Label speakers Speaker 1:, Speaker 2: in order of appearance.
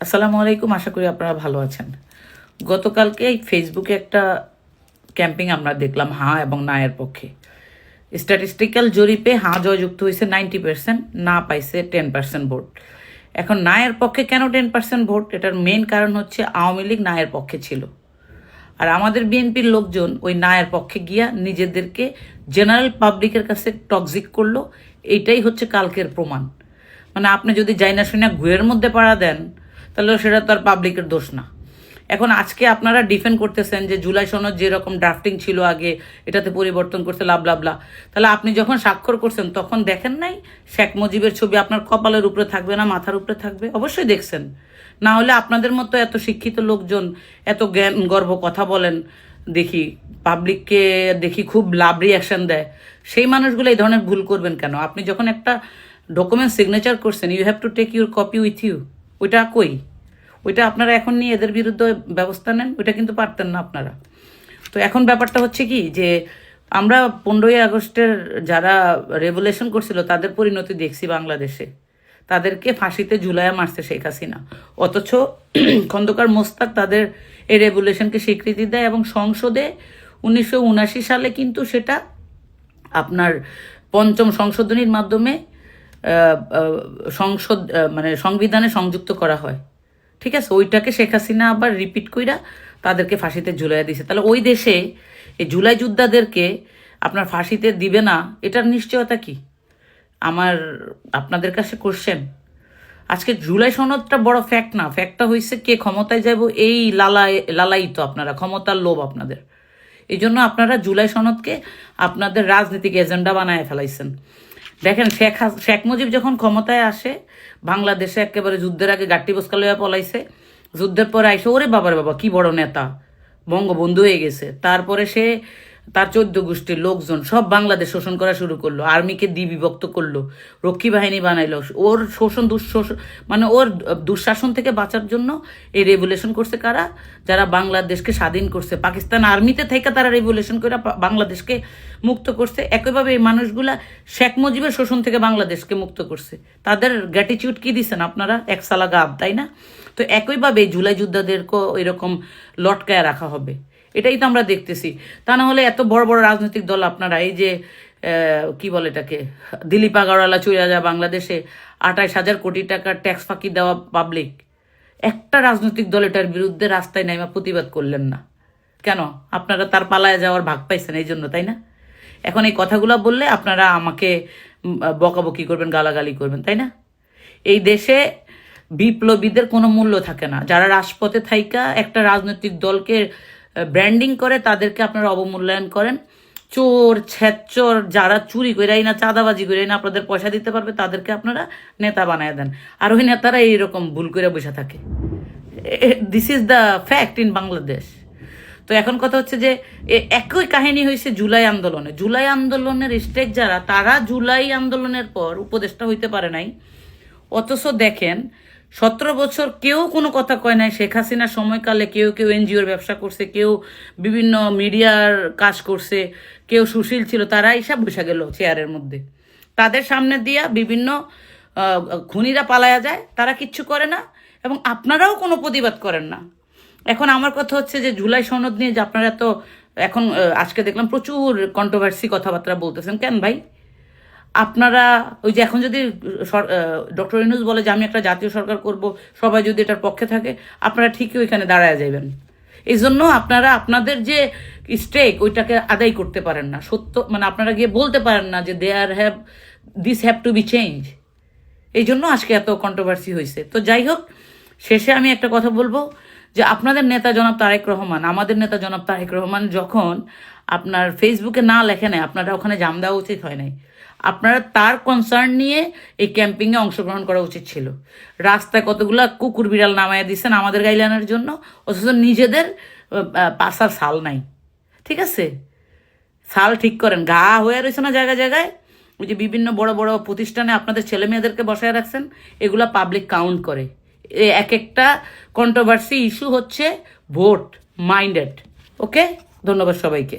Speaker 1: আসসালামু আলাইকুম, আশা করি আপনারা ভালো আছেন। গতকালকে ফেসবুকে একটা ক্যাম্পিং আমরা দেখলাম হাঁ এবং না এর পক্ষে। স্ট্যাটিস্টিক্যাল জরিপে হাঁ জয়যুক্ত হয়েছে 90%, না পাইছে 10% ভোট। এখন না এর পক্ষে কেন 10% ভোট? এটার মেইন কারণ হচ্ছে আওয়ামী লীগ না এর পক্ষে ছিল, আর আমাদের বিএনপির লোকজন ওই না এর পক্ষে গিয়া নিজেদেরকে জেনারেল পাবলিকের কাছে টক্সিক করলো। এইটাই হচ্ছে কালকের প্রমাণ। মানে আপনি যদি যাইনা শুনে ঘুয়ের মধ্যে পাড়া দেন, তাহলে সেটা তো আর পাবলিকের দোষ না। এখন আজকে আপনারা ডিফেন্ড করতেছেন যে জুলাই সনদ যেরকম ড্রাফটিং ছিল আগে, এটাতে পরিবর্তন করতে লাবলা। তাহলে আপনি যখন স্বাক্ষর করছেন তখন দেখেন নাই শেখ মুজিবের ছবি আপনার কপালের উপরে থাকবে না মাথার উপরে থাকবে? অবশ্যই দেখছেন। না হলে আপনাদের মতো এত শিক্ষিত লোকজন এত জ্ঞান গর্ব কথা বলেন, দেখি পাবলিককে দেখি খুব লাভ রিয়াকশন দেয়, সেই মানুষগুলো এই ধরনের ভুল করবেন কেন? আপনি যখন একটা ডকুমেন্ট সিগনেচার করছেন, you have to take your copy with you. ওইটা কই? ওইটা আপনারা এখন নিয়ে এদের বিরুদ্ধে ব্যবস্থা নেন, ওইটা কিন্তু পারতেন না আপনারা। তো এখন ব্যাপারটা হচ্ছে কি, যে আমরা 15ই আগস্টের যারা রেভলিউশন করছিল তাদের পরিণতি দেখছি বাংলাদেশে। তাদেরকে ফাঁসিতে ঝুলাইয়া মারছে শেখ হাসিনা, অথচ খন্দকার মোস্তাক তাদের এই রেভলিউশনকে স্বীকৃতি দেয় এবং সংসদে 1979 সালে কিন্তু সেটা আপনার পঞ্চম সংশোধনীর মাধ্যমে সংসদ মানে সংবিধানে সংযুক্ত করা হয়। ঠিক আছে, ওইটাকে শেখ হাসিনা আবার রিপিট কইরা তাদেরকে ফাঁসিতে ঝুলাইয়া দিছে। তাহলে ওই দেশে এই জুলাই যোদ্ধাদেরকে আপনার ফাঁসিতে দিবে না, এটার নিশ্চয়তা কি? আমার আপনাদের কাছে কোশ্চেন। আজকে জুলাই সনদটা বড় ফ্যাক্ট না, ফ্যাক্টটা হয়েছে কে ক্ষমতায় যাব, এই লালাই তো আপনারা, ক্ষমতার লোভ আপনাদের। এই জন্য আপনারা জুলাই সনদকে আপনাদের রাজনৈতিক এজেন্ডা বানায় ফেলাইছেন। দেখেন শেখ মুজিব যখন ক্ষমতায় আসে, বাংলাদেশে একেবারে যুদ্ধের আগে গাট্টি বস্কা লইয়া পলাইছে, যুদ্ধের পরে আইসে ওরে বাবার বাবা কি বড় নেতা, বঙ্গবন্ধু হয়ে গেছে। তারপরে সে তার 14 গোষ্ঠীর লোকজন সব বাংলাদেশ শোষণ করা শুরু করলো, আর্মিকে বিভক্ত করলো, রক্ষী বাহিনী বানাইলো। ওর মানে ওর দুঃশাসন থেকে বাঁচার জন্য এই রেভলিউশন করছে কারা? যারা বাংলাদেশকে স্বাধীন করছে, পাকিস্তান আর্মিতে থেকে তারা রেভলিউশন করে বাংলাদেশকে মুক্ত করছে। একইভাবে এই মানুষগুলা শেখ মুজিবের শোষণ থেকে বাংলাদেশকে মুক্ত করছে। তাদের গ্র্যাটিটিউড কি দিচ্ছেন আপনারা? এক সালা গাব, তাই না? তো একইভাবে জুলাই যোদ্ধাদেরকেও এরকম লটকায় রাখা হবে, এটাই তো আমরা দেখতেছি। তা না হলে এত বড় বড় রাজনৈতিক দল আপনারা, এই যে কি বলে এটাকে, দিলীপ আগারওয়ালা চলে যায় বাংলাদেশে, 28,000 কোটি টাকার ট্যাক্স ফাঁকি দেওয়া পাবলিক, একটা রাজনৈতিক দল এটার বিরুদ্ধে রাস্তায় নাইমা প্রতিবাদ করলেন না কেন? আপনারা তার পালায় যাওয়ার ভাগ পাইছেন এই জন্য, তাই না? এখন এই কথাগুলো বললে আপনারা আমাকে বকাবকি করবেন, গালাগালি করবেন, তাই না? এই দেশে বিপ্লবীদের কোনো মূল্য থাকে না। যারা রাজপথে থাইকা একটা রাজনৈতিক দলকে ব্র্যান্ডিং করে তাদেরকে আপনারা অবমূল্যায়ন করেন। চোর ছেচ্চর যারা চুরি করেই না, চাঁদাবাজি করেই না আপনাদের পয়সা দিতে পারবে, তাদেরকে আপনারা নেতা বানায় দেন, আর ওই নেতারা এইরকম ভুল করে বসে থাকে। This is the fact in Bangladesh. তো এখন কথা হচ্ছে যে একই কাহিনী হয়েছে জুলাই আন্দোলনে। জুলাই আন্দোলনের স্টেক যারা, তারা জুলাই আন্দোলনের পর উপদেষ্টা হইতে পারে নাই, অথচ দেখেন 17 বছর কেউ কোনো কথা কয় নাই। শেখ হাসিনার সময়কালে কেউ কেউ এনজিওর ব্যবসা করছে, কেউ বিভিন্ন মিডিয়ার কাজ করছে, কেউ সুশীল ছিল, তারা এসব বসে গেল চেয়ারের মধ্যে। তাদের সামনে দিয়া বিভিন্ন খুনিরা পালায়া যায়, তারা কিচ্ছু করে না এবং আপনারাও কোনো প্রতিবাদ করেন না। এখন আমার কথা হচ্ছে যে জুলাই সনদ নিয়ে যে আপনারা তো এখন আজকে দেখলাম প্রচুর কন্ট্রোভার্সি কথাবার্তা বলতেছেন, কেন ভাই? আপনারা ওই যে এখন যদি ডক্টর ইউনূস বলে যে আমি একটা জাতীয় সরকার করব, সবাই যদি এটার পক্ষে থাকে, আপনারা ঠিকই ওইখানে দাঁড়ায় যাবেন। এই জন্য আপনারা আপনাদের যে স্টেক ওইটাকে আদায় করতে পারেন না। সত্য মানে আপনারা গিয়ে বলতে পারেন না যে this have to be change. এই জন্য আজকে এত কন্ট্রোভার্সি হয়েছে। তো যাই হোক, শেষে আমি একটা কথা বলবো যে আপনাদের নেতা জনাব তারেক রহমান, আমাদের নেতা জনাব তারেক রহমান যখন আপনার ফেসবুকে না লেখে নাই, আপনারা ওখানে জাম দেওয়া উচিত হয় নাই। আপনারা তার কনসার্ন নিয়ে এই ক্যাম্পিংয়ে অংশগ্রহণ করা উচিত ছিল। রাস্তায় কতগুলা কুকুর বিড়াল নামাইয়া দিচ্ছেন আমাদের গাইলানের জন্য, অথচ নিজেদের পাশার সাল নাই। ঠিক আছে, সাল ঠিক করেন। গা হয়ে রয়েছে না জায়গায় জায়গায়, ওই যে বিভিন্ন বড় বড় প্রতিষ্ঠানে আপনাদের ছেলে মেয়েদেরকে বসায় রাখছেন, এগুলা পাবলিক কাউন্ট করে। এক একটা কন্ট্রোভার্সি ইস্যু হচ্ছে ভোট মাইন্ডেড। ওকে, ধন্যবাদ সবাইকে।